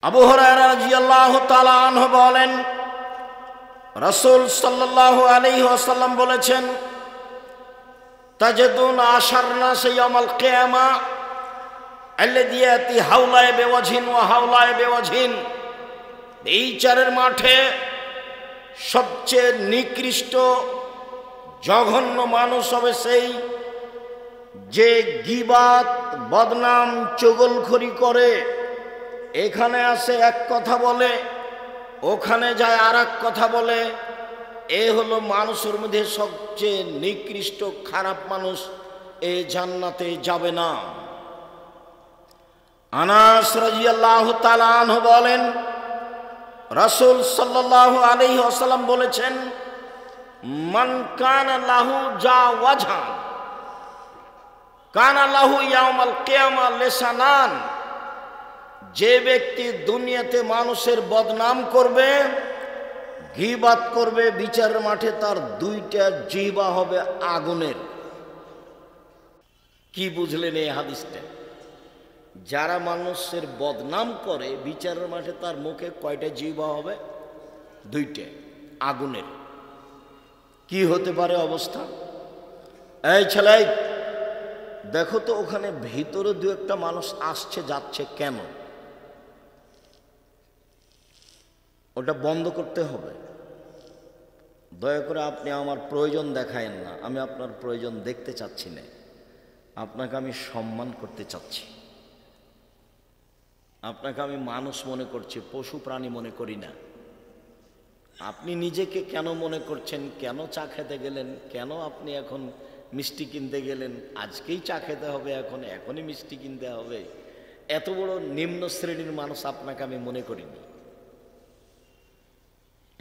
আবু হুরায়রা রাদিয়াল্লাহু তাআলা আনহু বলেন, রাসূল সাল্লাল্লাহু আলাইহি ওয়াসাল্লাম বলেছেন, তাজদুন আশারনাস ইয়াউমাল কিয়ামা আল্লাযী ইয়াতি হাওলায় বিওয়াজহিন ওয়া হাওলায় বিওয়াজহিন। এই বিচারের মাঠে সবচেয়ে নিকৃষ্ট জঘন্য মানুষ হবে সেই যে গীবাত, বদনাম, চুগলখড়ি করে। এখানে আসে এক কথা বলে, ওখানে যায় আর এক কথা বলে। এ হলো মানুষের মধ্যে সবচেয়ে নিকৃষ্ট খারাপ মানুষ। এ জান্নাতে যাবে না। আনাস রাদিয়াল্লাহু তাআলা আনহু বলেন, রাসূল সাল্লাল্লাহু আলাইহি ওয়াসাল্লাম বলেছেন, মান কানা লাহু জাওয়াজান কানা লাহু ইয়াউমাল কিয়ামা লিসানান। যে ব্যক্তি দুনিয়াতে মানুষের বদনাম করবে, গীবাত করবে, বিচারের মাঠে তার দুইটা জিহ্বা হবে আগুনের। কি বুঝলেন এই হাদিসটা? যারা মানুষের বদনাম করে, বিচারের মাঠে তার মুখে কয়টা জিহ্বা হবে? দুইটা, আগুনের। কি হতে পারে অবস্থা? এই ছেলে, দেখো তো ওখানে ভিতরে দু একটা মানুষ আসছে যাচ্ছে কেন? ওটা বন্ধ করতে হবে। দয়া করে আপনি আমার প্রয়োজন দেখায়েন না। আমি আপনার প্রয়োজন দেখতে চাচ্ছি না। আপনাকে আমি সম্মান করতে চাচ্ছি। আপনাকে আমি মানুষ মনে করছি, পশু প্রাণী মনে করি না। আপনি নিজেকে কেন মনে করছেন? কেন চা খেতে গেলেন? কেন আপনি এখন মিষ্টি কিনতে গেলেন? আজকেই চা খেতে হবে, এখনই মিষ্টি কিনতে হবে। এত বড় নিম্ন শ্রেণীর মানুষ আপনাকে আমি মনে করিনি।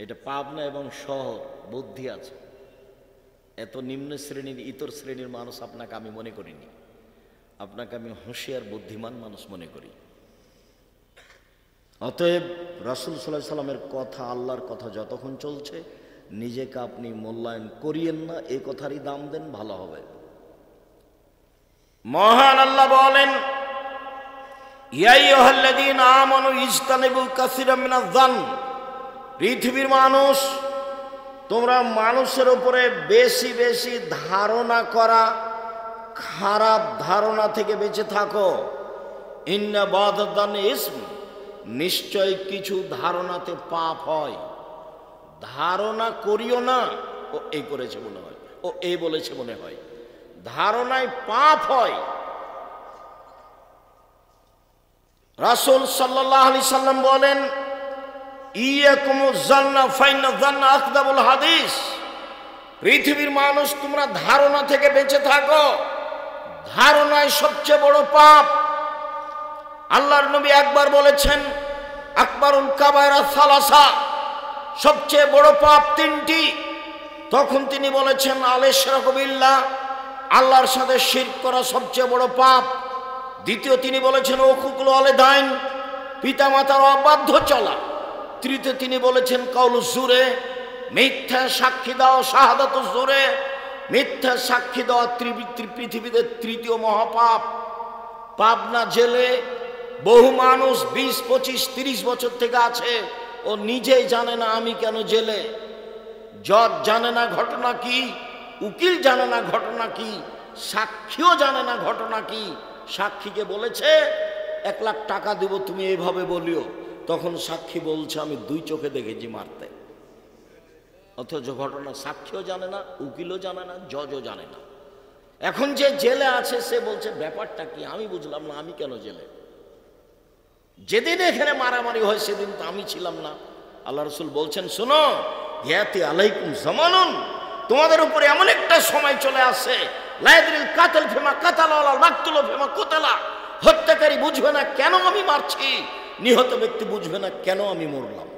এটা পাবনা এবং শহর, বুদ্ধি আছে। এত নিম্ন শ্রেণীর, ইতর শ্রেণীর মানুষ আপনাকে আমি মনে করিনি। আপনাকে আমি হুঁশিয়ার, বুদ্ধিমান মানুষ মনে করি। অতএব রাসূল সাল্লাল্লাহু আলাইহি সাল্লামের কথা, আল্লাহর কথা যতক্ষণ চলছে, নিজেকে আপনি মূল্যায়ন করিয়েন না। এই কথারই দাম দেন, ভালো হবে। মহান আল্লাহ বলেন, ইয়া আইয়ুহাল্লাযীনা আমানু ইজতানিবু কাসীরাম মিনাজ যান। পৃথিবীর মানুষ, তোমরা মানুষের উপরে বেশি বেশি ধারণা করা খারাপ ধারণা থেকে বেঁচে থাকো। ইন্না বাদাদ যান্নি ইসম। নিশ্চয় কিছু ধারণাতে পাপ হয়। ধারণা করিও না ও এই করেছে মনে হয়, ও এই বলেছে মনে হয়। ধারণায় পাপ হয়। রাসূল সাল্লাল্লাহু আলাইহি সাল্লাম বলেন, ইয়াকুমুজ জান্না ফাইন্না জান্না আকদাবুল হাদিস। পৃথিবীর মানুষ, তোমরা ধারণা থেকে বেঁচে থাকো। ধারণায় সবচেয়ে বড় পাপ। আল্লাহর নবী একবার বলেছেন, আকবারুল কাবায়রা সালাসা। সবচেয়ে বড় পাপ তিনটি। তখন তিনি বলেছেন, আল-ইশরাকু বিল্লাহ, আল্লাহর সাথে শিরক করা সবচেয়ে বড় পাপ। দ্বিতীয় তিনি বলেছেন, উকুকুল ওয়ালিদাইন, পিতামাতার অবাধ্য চলা। তৃতীয় তিনি বলেছেন, কাউলু জুরে, মিথ্যা সাক্ষী দাও, শাহাদাতু জুরে, মিথ্যা সাক্ষী দেওয়া পৃথিবীতে তৃতীয় মহাপাপ। পাবনা জেলে বহু মানুষ 20, 25, 30 বছর থেকে আছে। ও নিজেই জানে না আমি কেন জেলে। জজ জানে না ঘটনা কি, উকিল জানে না ঘটনা কি, সাক্ষীও জানে না ঘটনা কি। সাক্ষীকে বলেছে 1 লাখ টাকা দিব, তুমি এইভাবে বলিও। তখন সাক্ষী বলছে, আমি 2 চোখে দেখেছি মারতে। অথচ ঘটনা সাক্ষীও জানে না, উকিলও জানে না, জজও জানে না। এখন যে জেলে আছে সে বলছে, ব্যাপারটা কি আমি বুঝলাম না, আমি কেন জেলে? যেদিন এখানে মারামারি হয় সেদিন তো আমি ছিলাম না। আল্লাহ রাসূল বলছেন, শোনো, ইয়াতি আলাইকুম জামানুন, তোমাদের উপরে এমন একটা সময় চলে আসে, লা ইয়াদরিল কাতিল ফিমা কাতালা ওয়াল মাকতুলু ফিমা কুতিলা। হত্যাকারী বুঝবে না কেন আমি মারছি, নিহত ব্যক্তি বুঝবে না কেন আমি মরলাম।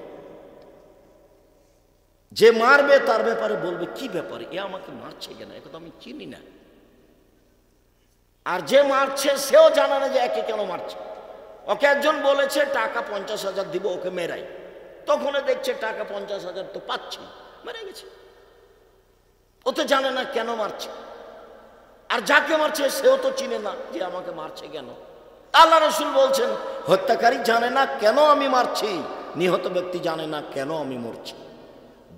যে মারবে তার ব্যাপারে বলবে, কি ব্যাপারে, এ আমাকে মারছে কেন, একে তো আমি চিনি না। আর যে মারছে সেও জানে না যে একে কেন মারছে। ওকে একজন বলেছে টাকা 50,000 দিব, ওকে মেরাই। তখন দেখছে টাকা 50,000 তো পাচ্ছি, মেরে গেছে। ও তো জানে না কেন মারছে। আর যাকে মারছে সেও তো চিনে না যে আমাকে মারছে কেন। আল্লাহ রাসূল বলছেন হত্যাকারী জানে না কেন আমি মারছি, নিহত ব্যক্তি জানে না কেন আমি মরছি,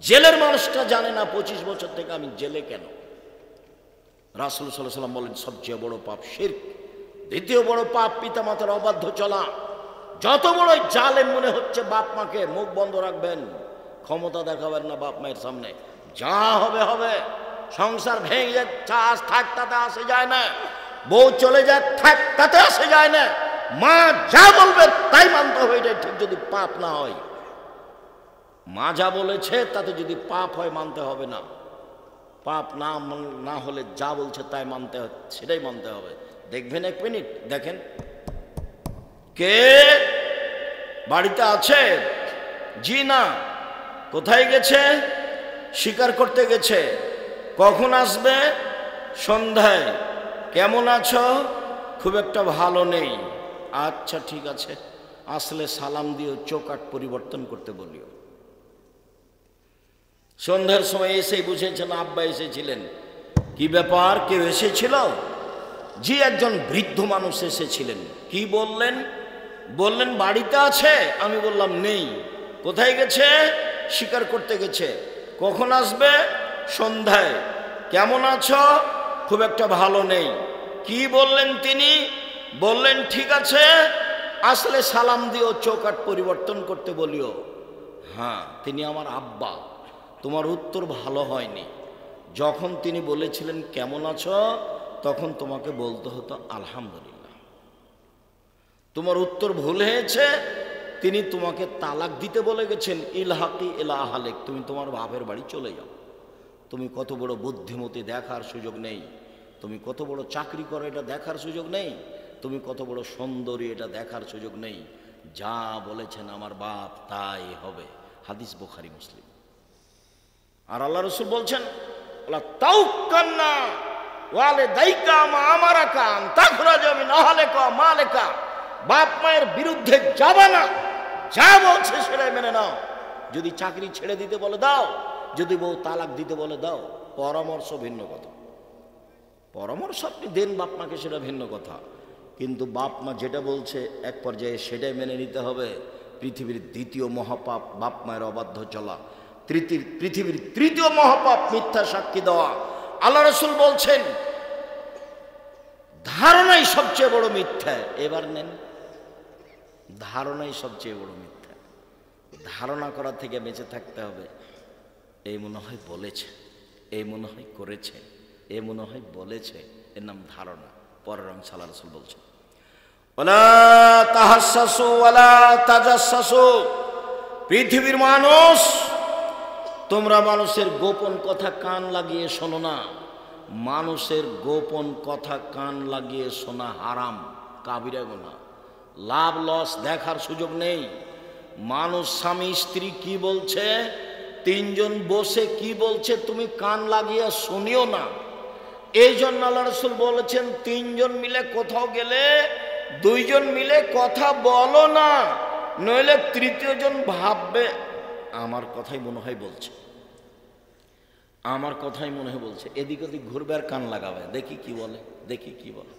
জেলের মানুষটা জানে না 25 বছর থেকে আমি জেলে কেন। রাসূল সাল্লাল্লাহু আলাইহি ওয়াসাল্লাম বলেন সবচেয়ে বড় পাপ শিরক, দ্বিতীয় বড় পাপ পিতামাতার অবাধ্য চলা। যত বড় জালেম মনে হচ্ছে বাপ মাকে, মুখ বন্ধ রাখবেন, ক্ষমতা দেখাবেন না বাপ মায়ের সামনে, যা হবে হবে। সংসার ভেঙে যায় চাষ থাক তাতে আসে যায় না, বউ চলে যায় থাক তাতে আসে যায় না, মা যা বলবে তাই মানতে হবে, এটা ঠিক যদি পাপ না হয়। মা যা বলেছে তাতে যদি পাপ হয় মানতে হবে না, পাপ না হলে যা বলছে তাই মানতে হবে, সেটাই মানতে হবে। দেখবেন, 1 মিনিট দেখেন কে বাড়িতে আছে? জি না। কোথায় গেছে? শিকার করতে গেছে। কখন আসবে? সন্ধ্যায়। কেমন আছো? খুব একটা ভালো নেই। আচ্ছা ঠিক আছে, আসলে সালাম দিও, চোখ আট পরিবর্তন করতে বলিও। সন্ধ্যার সময় এসেই বুঝেছেন আব্বা এসেছিলেন। কি ব্যাপার, কেউ এসেছিল? জি, একজন বৃদ্ধ মানুষ এসেছিলেন। কি বললেন? বললেন বাড়িতে আছে। আমি বললাম নেই। কোথায় গেছে? শিকার করতে গেছে। কখন আসবে? সন্ধ্যায়। কেমন আছো? খুব একটা ভালো নেই। কি বললেন তিনি? বললেন ঠিক আছে, আসলে সালাম দিও, চোখ আট পরিবর্তন করতে বলিও। হ্যাঁ, তিনি আমার আব্বা। তোমার উত্তর ভালো হয়নি। যখন তিনি বলেছিলেন কেমন আছো, তখন তোমাকে বলতে হতো আলহামদুলিল্লাহ। তোমার উত্তর ভুল হয়েছে। তিনি তোমাকে তালাক দিতে বলে গেছেন, ইলহাকি ইলা আহলিক, তুমি তোমার বাপের বাড়ি চলে যাও। তুমি কত বড় বুদ্ধিমতী দেখার সুযোগ নেই, তুমি কত বড় চাকরি করো এটা দেখার সুযোগ নেই, তুমি কত বড় সুন্দরী এটা দেখার সুযোগ নেই। যা বলেছেন আমার বাপ তাই হবে। হাদিস বুখারী মুসলিম। আর আল্লাহ রাসূল বলছেন তাওকান্না ওয়ালিদাইকা মা আমারাকা আন তাখরাজা মিন আহলিকা মালিকা, বাপ মায়ের বিরুদ্ধে যাবে না, যা বলছে সেটাই মেনে নাও। যদি চাকরি ছেড়ে দিতে বলে দাও, যদি বউ তালাক দিতে বলে দাও। পরামর্শ ভিন্ন কথা, পরামর্শ আপনি দেন বাপ মাকে, সেটা ভিন্ন কথা, কিন্তু বাপ মা যেটা বলছে এক পর্যায়ে সেটাই মেনে নিতে হবে। পৃথিবীর দ্বিতীয় মহাপাপ বাপ মায়ের অবাধ্য চলা, পৃথিবীর তৃতীয় মহাপাপ মিথ্যা সাক্ষী দেওয়া। আল্লাহ রাসূল বলছেন ধারণাই সবচেয়ে বড় মিথ্যা। এবার নেন, ধারণাই সবচেয়ে বড় মিথ্যা। ধারণা করা থেকে বেঁচে থাকতে হবে। এই মনে হয় বলেছে, এই মনে হয় করেছে, এ মনে হয় বলেছে, এর নাম ধারণা। পরের অংশ আল্লাহ রাসূল বলছেন ওয়ালা তাহাসসু ওয়ালা তাজাসসু, পৃথিবীর মানুষ তোমরা মানুষের গোপন কথা কান লাগিয়ে শোনো না। মানুষের গোপন কথা কান লাগিয়ে শোনা হারাম, কাবিরা গুনাহ। লাভ লস দেখার সুযোগ নেই। মানুষ স্বামী স্ত্রী কি বলছে, 3 জন বসে কি বলছে, তুমি কান লাগিয়ে শুনিও না। এই জন্য আল্লাহ রাসূল বলেছেন 3 জন মিলে কোথাও গেলে 2 জন মিলে কথা বলো না, নইলে তৃতীয় জন ভাববে আমার কথাই মনে হয় বলছে, আমার কথাই মনে হয় বলছে, এদিক ওদিক ঘুরবে আর কান লাগাবে, দেখি কি বলে, দেখি কি বলে।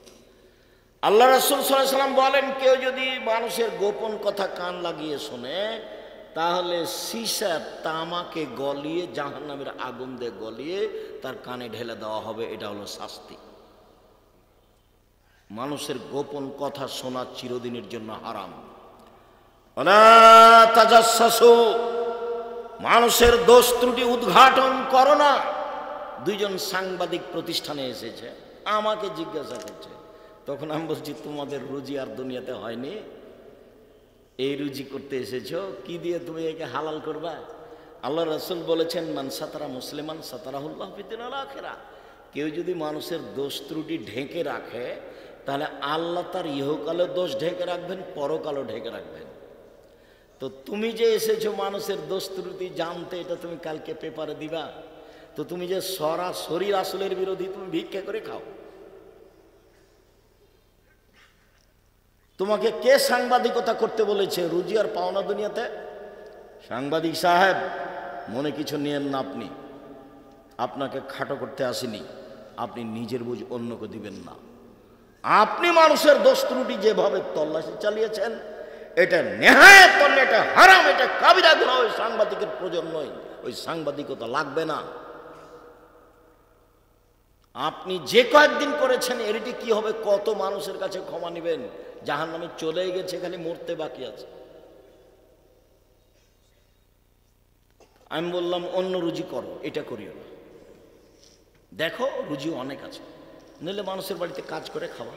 আল্লাহ রাসূল সাল্লাল্লাহু আলাইহি ওয়াসাল্লাম বলেন কেউ যদি মানুষের গোপন কথা কান লাগিয়ে শোনে, তাহলে সীসা তামাকে গলিয়ে জাহান্নামের আগুন দিয়ে গলিয়ে তার কানে ঢেলে দেওয়া হবে। এটা হলো শাস্তি। মানুষের গোপন কথা শোনা চিরদিনের জন্য হারাম। ওয়ালা তাজাসসু, মানুষের দোষ ত্রুটি উদ্ঘাটন করো না। 2 জন সাংবাদিক প্রতিষ্ঠানে এসেছে, আমাকে জিজ্ঞাসা করছে, তখন আমি বলছি তোমাদের রুজি আর দুনিয়াতে হয়নি, এই রুজি করতে এসেছো, কি দিয়ে তুমি একে হালাল করবা? আল্লাহ রাসূল বলেছেন মান সাতারা মুসলিমান সাতারাহুল্লাহ ফিদ দুনিয়াল আখিরা, কেউ যদি মানুষের দোষ ত্রুটি ঢেকে রাখে তাহলে আল্লাহ তার ইহকালে দোষ ঢেকে রাখবেন, পরকালও ঢেকে রাখবেন। তো তুমি যে এসেছো মানুষের দোষ ত্রুটি জানতে, এটা তুমি কালকে পেপারে দিবা? তো তুমি যে সরাসরি রাসূলের বিরোধী, তুমি ভিক্ষা করে খাও। তোমাকে কে সাংবাদিকতা করতে বলেছে? রুজি আর পাওনা দুনিয়াতে। সাংবাদিক সাহেব মনে কিছু নিয়েন না, আপনি, আপনাকে খাটো করতে আসেনি, আপনি নিজের বুঝ অন্যকে দিবেন না। আপনি মানুষের দোষ ত্রুটি যেভাবে তল্লাশি চালিয়েছেন, এটা নেহায়েত অন্যায়, এটা হারাম, এটা কাবিরা গুনাহ। ওই সাংবাদিকের প্রয়োজন নয়, ওই সাংবাদিকতা লাগবে না। আপনি যে কয়েকদিন করেছেন এটি কি হবে? কত মানুষের কাছে ক্ষমা নেবেন? জাহান্নামে চলে গেছে, খালি মরতে বাকি আছে। আমি বললাম অন্য রুজি করো, এটা করিও না। দেখো রুজি অনেক আছে, নইলে মানুষের বাড়িতে কাজ করে খাওয়া,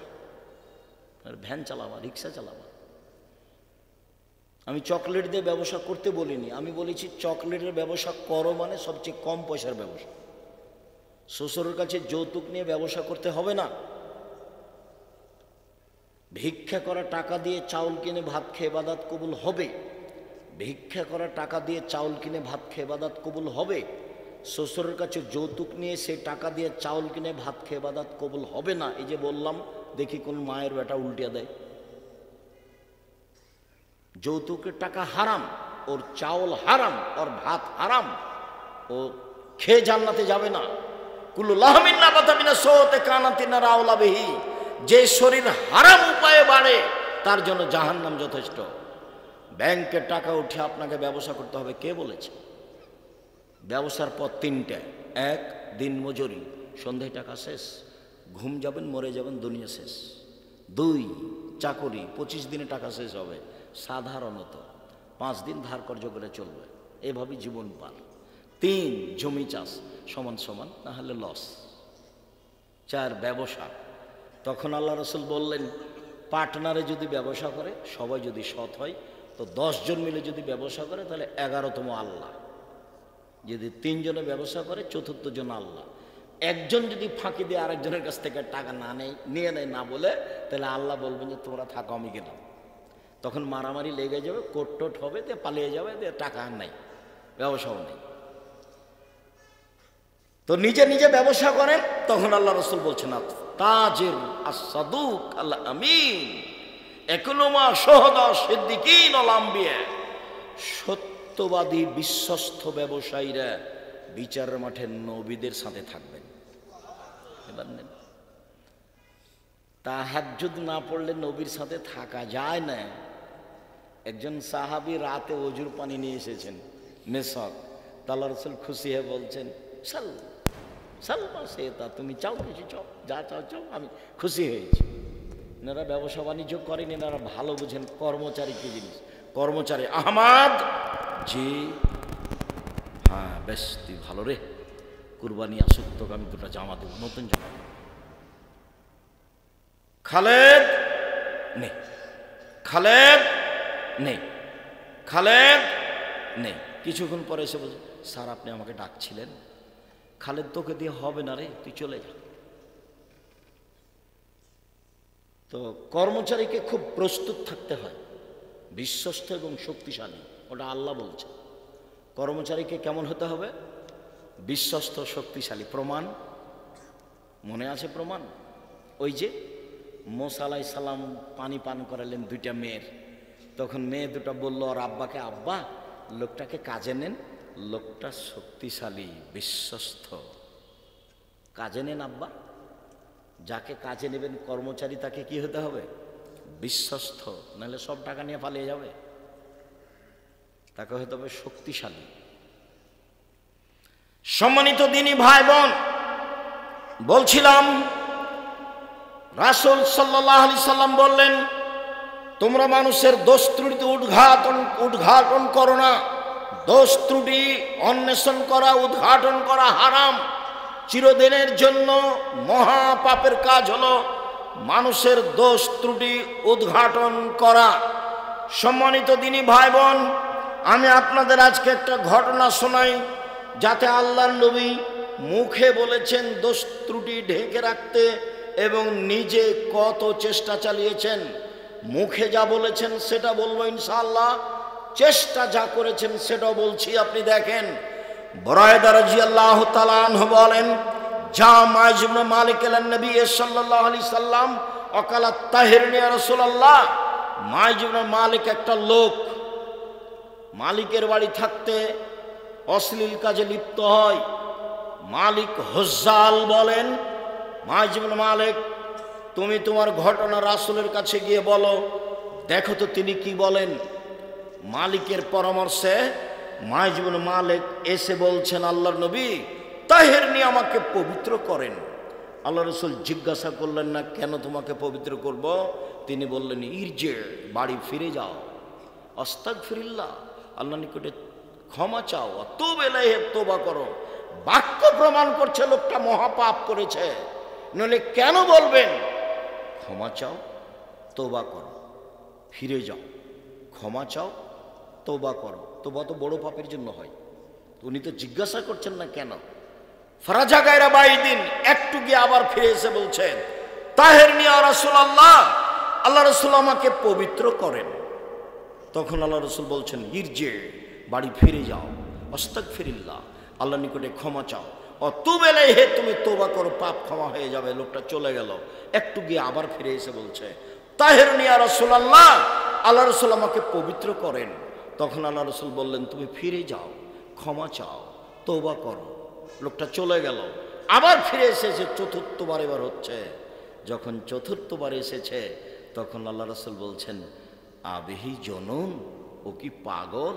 ভ্যান চালাবা, রিক্সা চালাবা। আমি চকলেট দিয়ে ব্যবসা করতে বলিনি, আমি বলেছি চকলেটের ব্যবসা করো, মানে সবচেয়ে কম পয়সার ব্যবসা। শ্বশুরের কাছে যৌতুক নিয়ে ব্যবসা করতে হবে না। ভিক্ষা করা টাকা দিয়ে চাউল কিনে ভাত খেয়ে ইবাদত কবুল হবে। ভিক্ষা করা টাকা দিয়ে চাউল কিনে ভাত খেয়ে ইবাদত কবুল হবে। শ্বশুরের কাছে যৌতুক নিয়ে সে টাকা দিয়ে চাউল কিনে ভাত খেয়ে ইবাদত কবুল হবে না। এই যে বললাম, দেখি কোন মায়ের বেটা উল্টিয়া দেয়। যৌতুকের টাকা হারাম, ওর চাউল হারাম, ওর ভাত হারাম, ও খেয়ে জান্নাতে যাবে না। কুল্লু লাহমিন নাবাতা মিনা সওতে কানাতিন রাউলা বিহি। যে শরীর হারাম উপায়ে বাড়ে তার জন্য জাহান্নাম যথেষ্ট। ব্যাংকের টাকা উঠে আপনাকে ব্যবসা করতে হবে, কে বলেছে? ব্যবসার পর তিনটে: এক, দিন মজুরি, সন্ধ্যায় টাকা শেষ, ঘুম যাবেন, মরে যাবেন, দুনিয়া শেষ। দুই, চাকরি, 25 দিনে টাকা শেষ হবে সাধারণত, 5 দিন ধার কর্জ করে চলবে, এভাবেই জীবন পার। তিন, জমি চাষ, সমান সমান, না হলে লস। চার, ব্যবসা। তখন আল্লাহ রসুল বললেন, পার্টনারে যদি ব্যবসা করে, সবাই যদি সৎ হয়, তো 10 জন মিলে যদি ব্যবসা করে তাহলে 11তম আল্লাহ। যদি 3 জনে ব্যবসা করে, 4র্থ জন আল্লাহ। একজন যদি ফাঁকি দিয়ে আরেকজনের কাছ থেকে টাকা নিয়ে নেয় না বলে, তাহলে আল্লাহ বলবেন যে তোমরা থাকো, আমি গেলাম। তখন মারামারি লেগে যাবে, কোর্ট টোট হবে, দিয়ে পালিয়ে যাবে, দিয়ে টাকা আর নাই, ব্যবসাও নেই। তো নিজে নিজে ব্যবসা করেন। তখন আল্লাহ রসুল বলছেন, তাজির আস-সাদুক আল আমিন একুনুমা শুহাদা সিদ্দিকিন ওয়াল আম্বিয়া। সত্যবাদী বিশ্বস্ত ব্যবসায়ীরা বিচারের মাঠে নবীদের সাথে থাকবেন। এবার নেন, তাহাজ্জুদ না পড়লে নবীর সাথে থাকা যায় না। একজন সাহাবী রাতে ওজুর পানি নিয়ে এসেছেন, মেসক। আল্লাহ রসুল খুশি হয়ে বলছেন, সাল সালমা সেতা, তুমি চাও কিছু চাও, যা চাও চাও, আমি খুশি হয়েছি। এনারা ব্যবসা বাণিজ্য করেন, এনারা ভালো বুঝেন কর্মচারী কি জিনিস। কর্মচারী, আহমাদ, জি হ্যাঁ বেশ, তুই ভালো রে, কুরবানি আসুক, তোকে আমি 2টা জামা দেবো, নতুন জামা। খালেদ নেই, খালেদ নেই, খালেদ নেই। কিছুক্ষণ পরে এসে বলছে, স্যার আপনি আমাকে ডাকছিলেন। খালেদ, তোকে দিয়ে হবে না রে, তুই চলে যা। তো কর্মচারীকে খুব প্রস্তুত থাকতে হয়, বিশ্বস্ত এবং শক্তিশালী, ওটা আল্লাহ বলছে। কর্মচারীকে কেমন হতে হবে? বিশ্বস্ত, শক্তিশালী। প্রমাণ মনে আছে? প্রমাণ ওই যে মুসা আলাইহিস সালাম পানি পান করালেন 2টা মেয়ের। তখন মেয়ে 2টা বলল আর আব্বাকে, আব্বা লোকটাকে কাজে নেন, লোকটা শক্তিশালী, বিশ্বস্ত, কাজে নেন আব্বা। যাকে কাজে নেবেন কর্মচারী, তাকে কি হতে হবে? বিশ্বস্ত, নাহলে সব টাকা নিয়ে পালিয়ে যাবে। তাকে হতে হবে শক্তিশালী। সম্মানিত দিনী ভাই বোন, বলছিলাম রাসূল সাল্লাল্লাহু আলাইহি সাল্লাম বললেন, তোমরা মানুষের দোষ ত্রুটি উদ্ঘাটন করো না। দোষ ত্রুটি অন্বেষণ করা, উদ্ঘাটন করা হারাম। চিরদিনের জন্য মহা পাপের কাজ হলো মানুষের দোষ ত্রুটি উদ্ঘাটন করা। সম্মানিত দিনী ভাই বোন, আমি আপনাদের আজকে একটা ঘটনা শোনাই, যাতে আল্লাহর নবী মুখে বলেছেন দোষ ত্রুটি ঢেকে রাখতে, এবং নিজে কত চেষ্টা চালিয়েছেন। মুখে যা বলেছেন সেটা বলবো ইনশাআল্লাহ, চেষ্টা যা করেছেন সেটাও বলছি। আপনি দেখেন, বুরায়দা রাদিয়াল্লাহু তাআলা আনহু বলেন, যা মাইজ ইবনে মালিক এলেন নবী সাল্লাল্লাহু আলাইহি সাল্লাম অকালা তাহিরনি ইয়া রাসূলুল্লাহ। মাইজ ইবনে মালিক একটা লোক, মালিকের বাড়ি থাকতে অশ্লীল কাজে লিপ্ত হয়। মালিক হুজ্জাল বলেন, মাইজ ইবনে মালিক তুমি তোমার ঘটনা রাসূলের কাছে গিয়ে বলো, দেখো তো তিনি কি বলেন। মালিকের পরামর্শে মাইজ ইবনে মালিক এসে বলছেন, আল্লাহর নবী তাহের নিয়ে আমাকে পবিত্র করেন। আল্লাহ রসুল জিজ্ঞাসা করলেন না কেন তোমাকে পবিত্র করব? তিনি বললেন, ইরজে, বাড়ি ফিরে যাও, আস্তাগফিরুল্লাহ, আল্লাহ নিকটে ক্ষমা চাও, তুব ইলাইহি, তওবা করো। বাক্য প্রমাণ করছে লোকটা মহাপাপ করেছে, নইলে কেন বলবেন ক্ষমা চাও, তওবা করো, ফিরে যাও, ক্ষমা চাও, তওবা করো। তওবা তো বড় পাপের জন্য হয়। উনি তো জিজ্ঞাসা করছেন না কেন। ফারাজা গায়রা বাইদিন, একটু গিয়ে আবার ফিরে এসে বলছেন, তাহেরনি ইয়া রাসূলুল্লাহ, আল্লাহ রাসূল আমাকে পবিত্র করেন। তখন আল্লাহ রাসূল বলছেন, ইরজে, বাড়ি ফিরে যাও, আস্তাগফিরুল্লাহ, আল্লাহ নিকটে ক্ষমা চাও, তুব ইলাইহি, তুমি তওবা করো, পাপ ক্ষমা হয়ে যাবে। লোকটা চলে গেল। একটু গিয়ে আবার ফিরে এসে বলছে, তাহেরনি ইয়া রাসূলুল্লাহ, আল্লাহ রাসূল আমাকে পবিত্র করেন। তখন আল্লাহ রাসূল বললেন, তুমি ফিরে যাও, ক্ষমা চাও, তওবা করো। লোকটা চলে গেল। আবার ফিরে এসেছে, চতুর্থবার এবার হচ্ছে। যখন চতুর্থবার এসেছে তখন আল্লাহ রাসূল বলছেন, আবিহি জনুন, ও কি পাগল?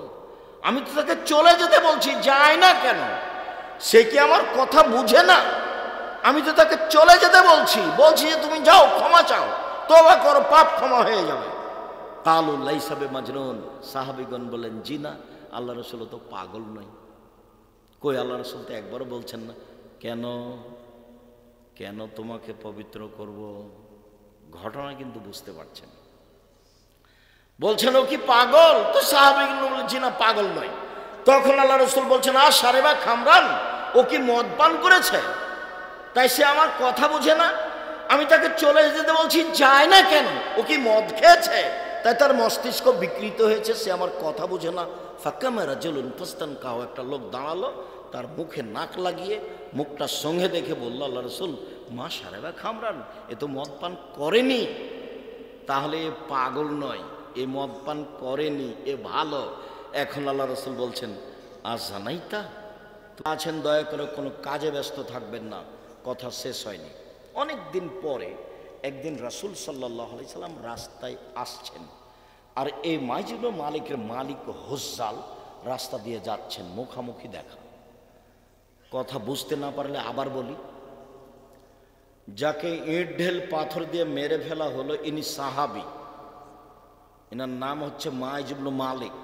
আমি তো তাকে চলে যেতে বলছি, যায় না কেন? সে কি আমার কথা বুঝে না? আমি তো তাকে চলে যেতে বলছি যে তুমি যাও, ক্ষমা চাও, তওবা করো, পাপ ক্ষমা হয়ে যাবে। কালু লাইসা বিমাজনুন, সাহাবীগণ বলেন, জি না, আল্লাহ রাসূল তো পাগল নয়। কই, আল্লাহ রাসূল তো একবারও বলছেন না। কেন কেন তোমাকে পবিত্র করব? ঘটনা কিন্তু বুঝতে পারছেন। বলছেন ও কি পাগল? তো সাহাবীগণ বলেন, জি না, পাগল নয়। তখন আল্লাহ রাসূল বলছেন, আর সারেবা খামরান, ও কি মদ পান করেছে? তাই সে আমার কথা বুঝে না? আমি তাকে চলে যেতে বলছি, যায় না কেন? ও কি মদ খেয়েছে? তাই তার মস্তিষ্ক বিকৃত হয়েছে, সে আমার কথা বুঝে না। ফাকামা রাজুলুন ফাস্তানকাহু, একটা লোক দাঁড়ালো, তার মুখে নাক লাগিয়ে মুখটা সঙ্গে দেখে বলল, আল্লাহ রাসূল, মা সারেবা খামরান, এ তো মদ পান করেনি। তাহলে এ পাগল নয়, এ মদ পান করেনি, এ ভালো। এখন আল্লাহ রাসূল বলছেন, আজ জানাইতা আছেন, দয়া করে কোনো কাজে ব্যস্ত থাকবেন না। কথা শেষ হয়নি। অনেক দিন পরে একদিন রাসূল সাল্লাল্লাহু আলাইহি সাল্লাম রাস্তায় আসছেন, আর এই মাইজ ইবনে মালিকের মালিক হুজ্জাল রাস্তা দিয়ে যাচ্ছেন, মুখামুখি দেখা। কথা বুঝতে না পারলে আবার বলি, যাকে ইট ঢেল পাথর দিয়ে মেরে ফেলা হলো, ইনি সাহাবী। এনার নাম হচ্ছে মাইজ ইবনে মালিক।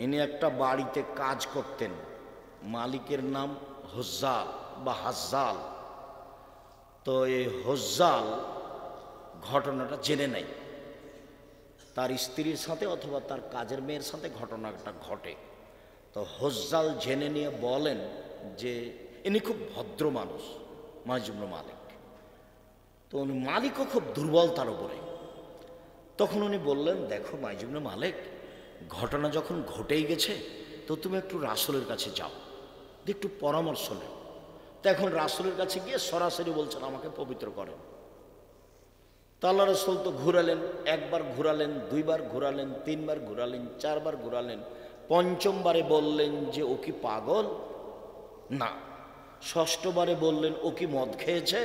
ইনি একটা বাড়িতে কাজ করতেন, মালিকের নাম হুজ্জাল বা হাজ্জাল। তো এই হুজ্জাল ঘটনাটা জেনে নেয়, তার স্ত্রীর সাথে অথবা তার কাজের মেয়ের সাথে ঘটনাটা ঘটে। তো হুজ্জাল জেনে নিয়ে বলেন যে ইনি খুব ভদ্র মানুষ, মাইজ ইবনে মালিক। তো উনি মালিকও খুব দুর্বল তার উপরে। তখন উনি বললেন, দেখো মাইজ ইবনে মালিক, ঘটনা যখন ঘটেই গেছে, তো তুমি একটু রাসূলের কাছে যাও, একটু পরামর্শ নেও। তো এখন রাসূলের কাছে গিয়ে সরাসরি বলছেন, আমাকে পবিত্র করেন। তো আল্লাহ রাসূল তো ঘুরালেন, একবার ঘুরালেন, দুইবার ঘুরালেন, তিনবার ঘুরালেন, চারবার ঘুরালেন। পঞ্চমবারে বললেন যে ও কি পাগল? না। ষষ্ঠবারে বললেন, ও কি মদ খেয়েছে?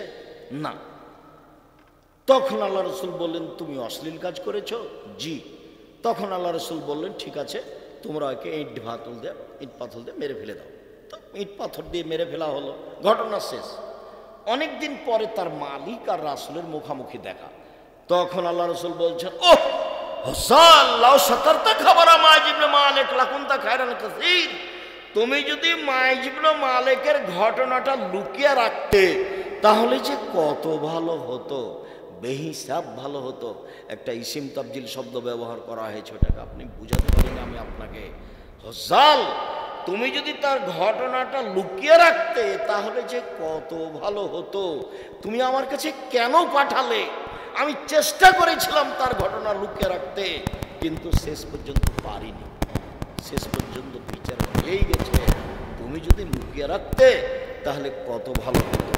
না। তখন আল্লাহ রাসূল বললেন, তুমি অশ্লীল কাজ করেছো? জি। তখন আল্লাহ রাসূল বললেন, ঠিক আছে, তোমরা ওকে ইট পাথর দিয়ে মেরে ফেলে দাও। তো ইট পাথর দিয়ে মেরে ফেলা হলো, ঘটনা শেষ। অনেকদিন পরে তার মালিক আর রাসূলের মুখামুখি দেখা। তখন আল্লাহ রাসূল বলছেন, ও হুজ্জাল, লাউ সাতারতা খাবারা মাইজ ইবনে মালিক লাকুনতা খায়রান কাসীর, তুমি যদি মাইজ ইবনে মালিকের ঘটনাটা লুকিয়ে রাখতে তাহলে যে কত ভালো হতো, বেহিসাব ভালো হতো। একটা ইসিম তাবজিল শব্দ ব্যবহার করা হয়েছে, ওটাকে আপনি বুঝাতে পারেন। আমি আপনাকে, হুজ্জাল, তুমি যদি তার ঘটনাটা লুকিয়ে রাখতে তাহলে যে কত ভালো হতো। তুমি আমার কাছে কেন পাঠালে? আমি চেষ্টা করেছিলাম তার ঘটনা লুকিয়ে রাখতে, কিন্তু শেষ পর্যন্ত পারিনি। শেষ পর্যন্ত বিচার হয়েই গেছে। তুমি যদি লুকিয়ে রাখতে তাহলে কত ভালো হতো।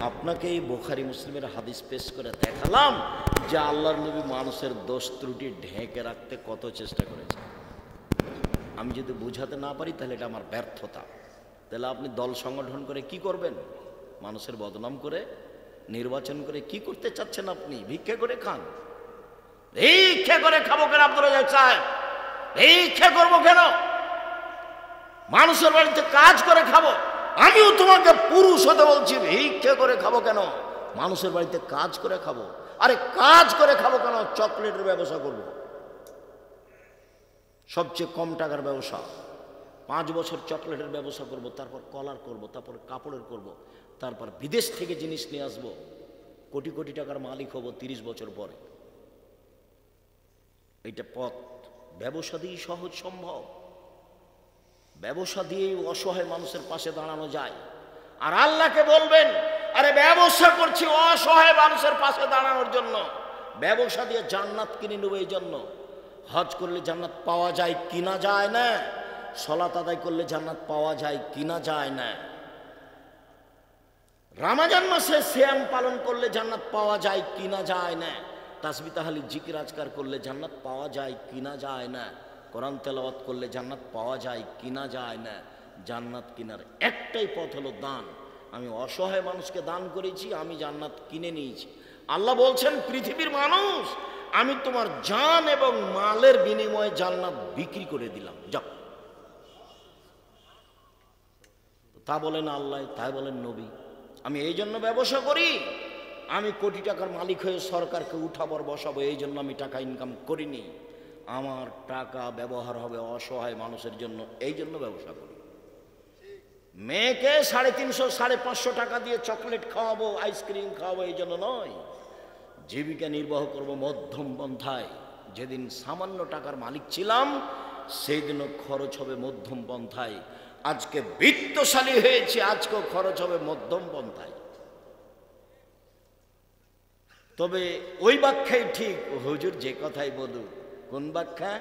আপনাকে এই বুখারী মুসলিমের হাদিস পেশ করে দেখালাম যে আল্লাহর নবী মানুষের দোষ ত্রুটি ঢেকে রাখতে কত চেষ্টা করেছে। আমি যদি বুঝাতে না পারি তাহলে এটা আমার ব্যর্থতা। তাহলে আপনি দল সংগঠন করে কি করবেন? মানুষের বদনাম করে নির্বাচন করে কি করতে চাচ্ছেন আপনি? ভিক্ষা করে খান। ভিক্ষা করে খাবো কেন আব্দুল রাজ্জাক সাহেব? ভিক্ষা করবো কেন? মানুষের বাড়িতে কাজ করে খাবো। আমিও তোমাকে পুরুষ হতে বলছি, ভিক্ষা করে খাবো কেন? মানুষের বাড়িতে কাজ করে খাবো। আরে কাজ করে খাবো কেন? চকলেটের ব্যবসা করব, সবচেয়ে কম টাকার ব্যবসা। 5 বছর চকলেটের ব্যবসা করব, তারপর কলার করব, তারপর কাপড়ের করব, তারপর বিদেশ থেকে জিনিস নিয়ে আসবো, কোটি কোটি টাকার মালিক হব 30 বছর পরে। এইটা পথ। ব্যবসা দিয়েই সহজ সম্ভব। ব্যবসা দিয়েই অসহায় মানুষের পাশে দাঁড়ানো যায়। আর আল্লাহকে বলবেন, আরে ব্যবসা করছি অসহায় মানুষের পাশে দাঁড়ানোর জন্য, ব্যবসা দিয়ে জান্নাত কিনে নেব। এই জন্য হজ করলে জান্নাত পাওয়া যায় কিনা যায় না, সালাত আদায় করলে জান্নাত পাওয়া যায় কিনা যায় না, রমজান মাসে সিয়াম পালন করলে জান্নাত পাওয়া যায় কিনা যায় না, তাসবিহ তাহলিল জিকির আজকার করলে জান্নাত পাওয়া যায় কিনা যায় না, কোরআন তেলাওয়াত করলে জান্নাত পাওয়া যায় কিনা যায় না। জান্নাত কিনার একটাই পথ হলো দান। আমি অসহায় মানুষকে দান করেছি, আমি জান্নাত কিনে নিয়েছি। আল্লাহ বলছেন, পৃথিবীর মানুষ, আমি তোমার জান এবং মালের বিনিময়ে জান্নাত বিক্রি করে দিলাম। যাও। তা বলেন আল্লাহ, তাই বলেন নবী। আমি এই জন্য ব্যবসা করি, আমি কোটি টাকার মালিক হয়ে সরকারকে উঠাবার বসাবো, এই জন্য আমি টাকা ইনকাম করিনি। আমার টাকা ব্যবহার হবে অসহায় মানুষের জন্য, এই জন্য ব্যবসা করি। মেয়েকে 350 550 টাকা দিয়ে চকলেট খাওয়াবো, আইসক্রিম খাওয়াবো, এই জন্য নয়। জীবিকা নির্বাহ করব মধ্যম পন্থায়। যেদিন সামান্য টাকার মালিক ছিলাম, সেই দিনও খরচ হবে মধ্যম পন্থায়। আজকে বিত্তশালী হয়েছে, আজকেও খরচ হবে মধ্যম পন্থায়। তবে ওই ব্যাখ্যাই ঠিক, হুজুর যে কথাই বলুন। কোন ব্যাখ্যা?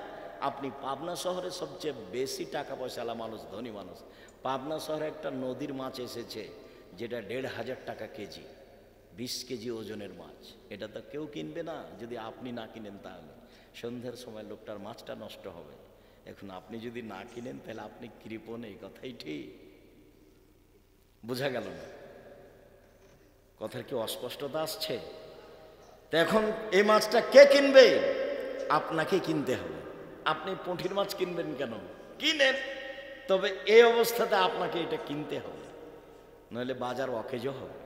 আপনি পাবনা শহরে সবচেয়ে বেশি টাকা পয়সাওয়ালা মানুষ, ধনী মানুষ। পাবনা শহরে একটা নদীর মাছ এসেছে, যেটা 1,500 টাকা কেজি, 20 কেজি ওজনের মাছ। এটা তো কেউ কিনবে না যদি আপনি না কিনেন। তাহলে সন্ধ্যার সময় লোকটার মাছটা নষ্ট হবে। এখন আপনি যদি না কিনেন, তাহলে আপনি কৃপণ। এই কথাই ঠিক। বোঝা গেল না? কথার কি অস্পষ্টতা আসছে? তো এখন এই মাছটা কে কিনবে? আপনাকে কিনতে হবে। আপনি পুঁটির মাছ কিনবেন কেন? কিনেন, তবে এই অবস্থাতে আপনাকে এটা কিনতে হবে, নইলে বাজার অকেজো হবে।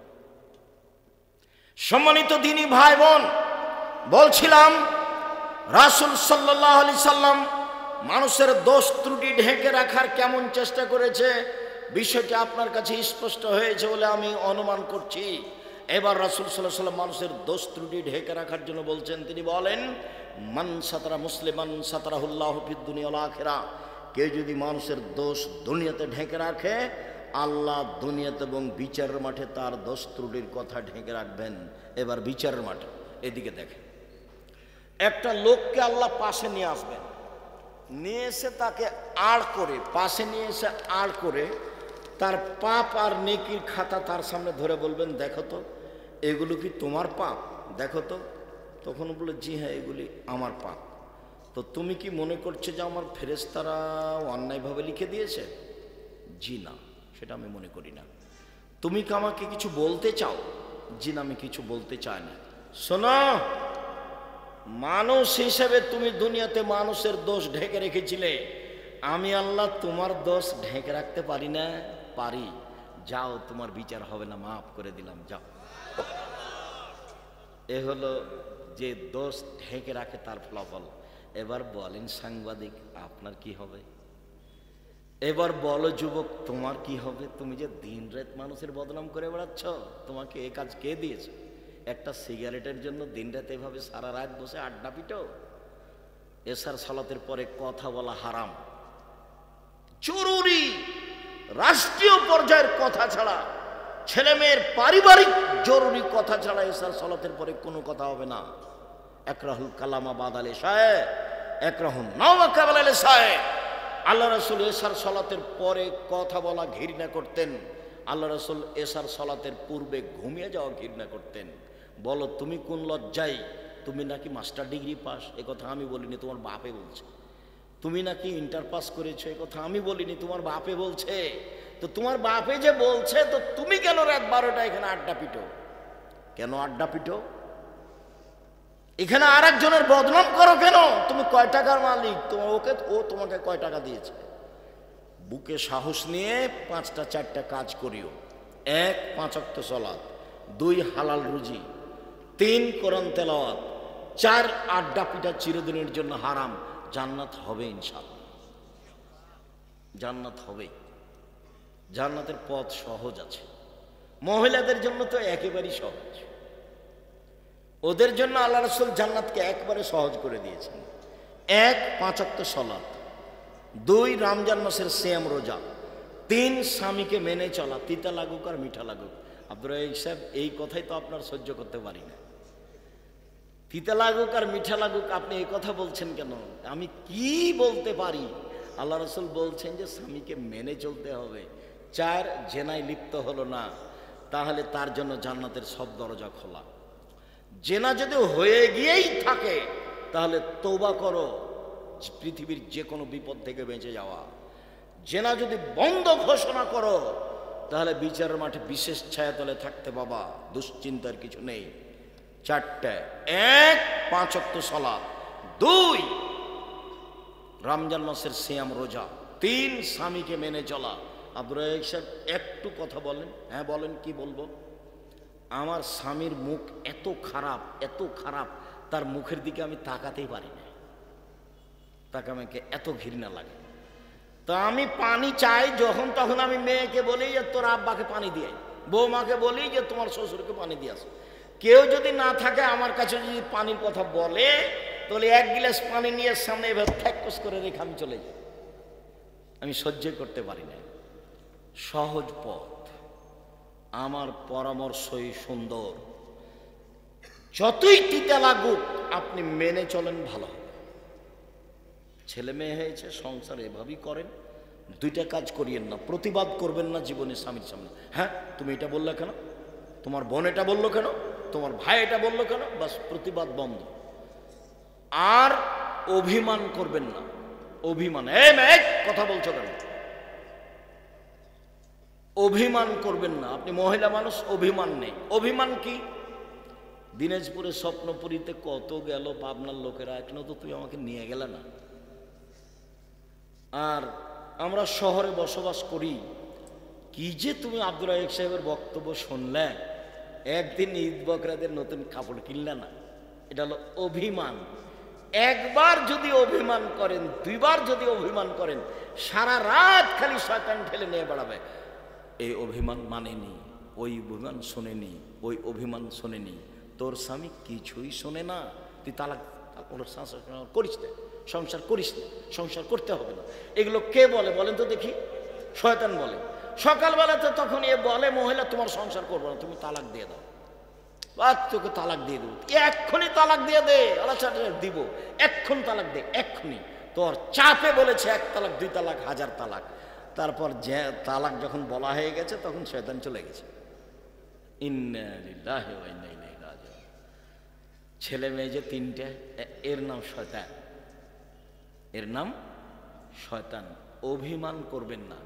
সম্মানিত দিনী ভাই বোন, বলছিলাম রাসূল সাল্লাল্লাহু আলাইহি সাল্লাম মানুষের দোষ ত্রুটি ঢেকে রাখার কেমন চেষ্টা করেছে, বিষয়টি আপনার কাছে স্পষ্ট হয়েছে বলে আমি অনুমান করছি। এবার রাসূল সাল্লাল্লাহু আলাইহি সাল্লাম মানুষের দোষ ত্রুটি ঢেকে রাখার জন্য বলছেন। তিনি বলেন, মান সাতারা মুসলিমান সাতারাহুল্লাহু ফিদ দুনিয়া ওয়াল আখিরাহ। কেউ যদি মানুষের দোষ দুনিয়াতে ঢেকে রাখে, আল্লাহ দুনিয়াতে এবং বিচারের মাঠে তার দোষ ত্রুটির কথা ঢেকে রাখবেন। এবার বিচারের মাঠে এদিকে দেখেন, একটা লোককে আল্লাহ পাশে নিয়ে আসবেন, নিয়ে এসে তাকে আড় করে, পাশে নিয়ে এসে আড় করে তার পাপ আর নেকির খাতা তার সামনে ধরে বলবেন, দেখো তো এগুলো কি তোমার পাপ, দেখো তো। তখন বলে, জি হ্যাঁ, এগুলি আমার পাপ। তো তুমি কি মনে করছো যে আমার ফেরেশতারা অন্যায়ভাবে লিখে দিয়েছে? জি না, সেটা আমি মনে করি না। তুমি কি আমাকে কিছু বলতে চাও? জি না, আমি কিছু বলতে চাই না। শোনো, মানুষ হিসেবে তুমি দুনিয়াতে মানুষের দোষ ঢেকে রেখেছিলে, আমি আল্লাহ তোমার দোষ ঢেকে রাখতে পারি না? পারি। যাও, তোমার বিচার হবে না, মাফ করে দিলাম, যাও। এ হলো যে দোষ ঢেকে রাখে তার ফলাফল। এবার বলেন সাংবাদিক, আপনার কি হবে? এবার বলো যুবক, তোমার কি হবে? তুমি যে দিন রাত মানুষের বদনাম করে বেড়াচ্ছ, তোমাকে এ কাজ কে দিয়েছে? একটা সিগারেটের জন্য দিন রাত এভাবে সারা রাত বসে আড্ডা পিটো? এশার সালাতের পরে কথা বলা হারাম, জরুরি রাষ্ট্রীয় পর্যায়ের কথা ছাড়া, ছেলে মেয়ের পারিবারিক জরুরি কথা ছাড়া এশার সালাতের পরে কোনো কথা হবে না। একরাহুল কালামা বাদাল ইশায়ে, একরাহুন নাওয়া কাবাল ইশায়ে। আল্লাহ রাসূল এশার সালাতের পরে কথা বলা ঘৃণা করতেন। আল্লাহ রাসূল এশার সালাতের পূর্বে ঘুমিয়ে যাওয়া ঘৃণা করতেন। বলো, তুমি কোন লজ্জায়? তুমি নাকি মাস্টার ডিগ্রি পাস, এ কথা আমি বলিনি, তোমার বাপে বলছে। তুমি নাকি ইন্টার পাস করেছো, এ কথা আমি বলিনি, তোমার বাপে বলছে। তো তোমার বাপে যে বলছে, তো তুমি কেন রাত 12টা এখানে আড্ডা পিটো? কেন আড্ডা পিটো? এখানে আর একজনের বদনাম করো কেন? তুমি কয় টাকার মালিক? ও তোমাকে কয় টাকা দিয়েছে? বুকে সাহস নিয়ে 5টা 4টা কাজ করিও। 1 5 ওয়াক্ত সালাত, 2 হালাল রুজি, 3 কোরআন তেলাওয়াত, 4 আড্ডা পিটা চিরদিনের জন্য হারাম। জান্নাত হবে ইনশাআল্লাহ, জান্নাত হবে। জান্নাতের পথ সহজ আছে। মহিলাদের জন্য তো একেবারেই সহজ। ওদের জন্য আল্লাহ রাসূল জান্নাতকে একবারে সহজ করে দিয়েছেন। 1 5 ওয়াক্ত সালাত, 2 রমজান মাসের সিয়াম রোজা, 3 স্বামীকে মেনে চলা, তিতা লাগুক আর মিঠা লাগুক। আব্দুর রাজ্জাক সাহেব, এই কথাই তো আপনার সহ্য করতে পারি না। তিতা লাগুক আর মিঠা লাগুক, আপনি এই কথা বলছেন কেন? আমি কি বলতে পারি? আল্লাহ রাসূল বলছেন যে স্বামীকে মেনে চলতে হবে। 4 জেনায় লিপ্ত হলো না, তাহলে তার জন্য জান্নাতের সব দরজা খোলা। জেনা যদি হয়ে গিয়েই থাকে তাহলে তওবা করো, পৃথিবীর যে কোনো বিপদ থেকে বেঁচে যাওয়া। জেনা যদি বন্ধ ঘোষণা করো তাহলে বিচারের মাঠে বিশেষ ছায়াতলে থাকতে বাবা, দুশ্চিন্তার কিছু নেই। 4টে, 1 5 ওয়াক্ত সালাত, 2 রমজান মাসের সিয়াম রোজা, 3 স্বামীকে মেনে চলা। আব্দুর রাজ্জাক সাহেব, একটু কথা বলেন। হ্যাঁ বলেন, কি বলবো? আমার স্বামীর মুখ এত খারাপ, এত খারাপ, তার মুখের দিকে আমি তাকাতেই পারি না। তাকে আমাকে এত ঘৃণা লাগে। তো আমি পানি চাই যখন তখন আমি মেয়েকে বলি যে তোর আব্বাকে পানি দিয়ে, বৌমাকে বলি যে তোমার শ্বশুরকে পানি দিয়ে আসো। কেউ যদি না থাকে আমার কাছে, যদি পানির কথা বলে, তাহলে 1 গ্লাস পানি নিয়ে সামনে এভাবে ফ্যাক্কস করে রেখে আমি চলে যাই। আমি সহ্য করতে পারি না। সহজ পথ, আমার পরামর্শই সুন্দর। যতই তিতা লাগুক আপনি মেনে চলেন, ভালো হবে। ছেলে মেয়ে হয়েছে, সংসার এভাবেই করেন। 2টা কাজ করিয়েন না, প্রতিবাদ করবেন না জীবনে স্বামীর সামনে। হ্যাঁ তুমি এটা বললে কেন? তোমার বোন এটা বললো কেন? তোমার ভাই এটা বললো কেন? বাস, প্রতিবাদ বন্ধ। আর অভিমান করবেন না। অভিমান, এই মেয়ে কথা বলছো কেন? অভিমান করবেন না। আপনি মহিলা মানুষ, অভিমান নেই। অভিমান কি? দিনাজপুরের স্বপ্নপুরীতে কত গেল পাবনার লোকেরা, এখনো তো তুই আমাকে নিয়ে গেলে না। আর আমরা শহরে বসবাস করি। কি যে তুমি আব্দুর রাজ্জাক সাহেবের বক্তব্য শুনলে, একদিন ঈদ বকরাদের নতুন কাপড় কিনলে না। এটা হলো অভিমান। একবার যদি অভিমান করেন, 2বার যদি অভিমান করেন, সারা রাত খালি শয়তান ঠেলে নিয়ে বেড়াবে। এই অভিমান মানেনি, ওই অভিমান শোনেনি, ওই অভিমান শোনেনি। তোর স্বামী কিছুই শোনে না, তুই তালাক করিস না, সংসার করিস না, সংসার করতে হবে না। এগুলো কে বলে বলেন তো দেখি? শয়তান বলে। সকালবেলাতে তখন এ বলে মহিলা তোমার সংসার করবো না, তুমি তালাক দিয়ে দাও। তোকে তালাক দিয়ে দেবো, এক্ষুনি তালাক দিয়ে দে। আচ্ছা দিব, এক্ষুনি তালাক দে, এক্ষুনি। তোর চাপে বলেছে 1 তালাক, 2 তালাক, 1000 তালাক। তারপর যে তালাক যখন বলা হয়ে গেছে তখন শয়তান চলে গেছে। ইন্না লিল্লাহি ওয়া ইন্না ইলাইহি রাজিউন। ছেলে মেয়ে যে 3টে, এর নাম শয়তান, এর নাম শয়তান। অভিমান করবেন না।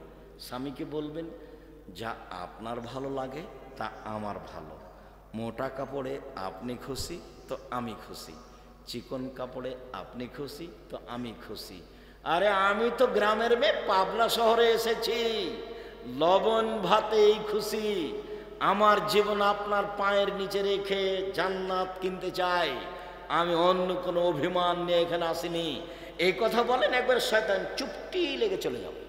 স্বামীকে বলবেন যা আপনার ভালো লাগে তা আমার ভালো। মোটা কাপড়ে আপনি খুশি তো আমি খুশি, চিকন কাপড়ে আপনি খুশি তো আমি খুশি। আরে আমি তো গ্রামের মেয়ে, পাবনা শহরে এসেছি, লবণ ভাতেই খুশি। আমার জীবন আপনার পায়ের নিচে রেখে জান্নাত কিনতে চাই। আমি অন্য কোনো অভিমান নিয়ে এখানে আসিনি। এই কথা বলেন, একবার শয়তান চুপটি লেগে চলে যাবে।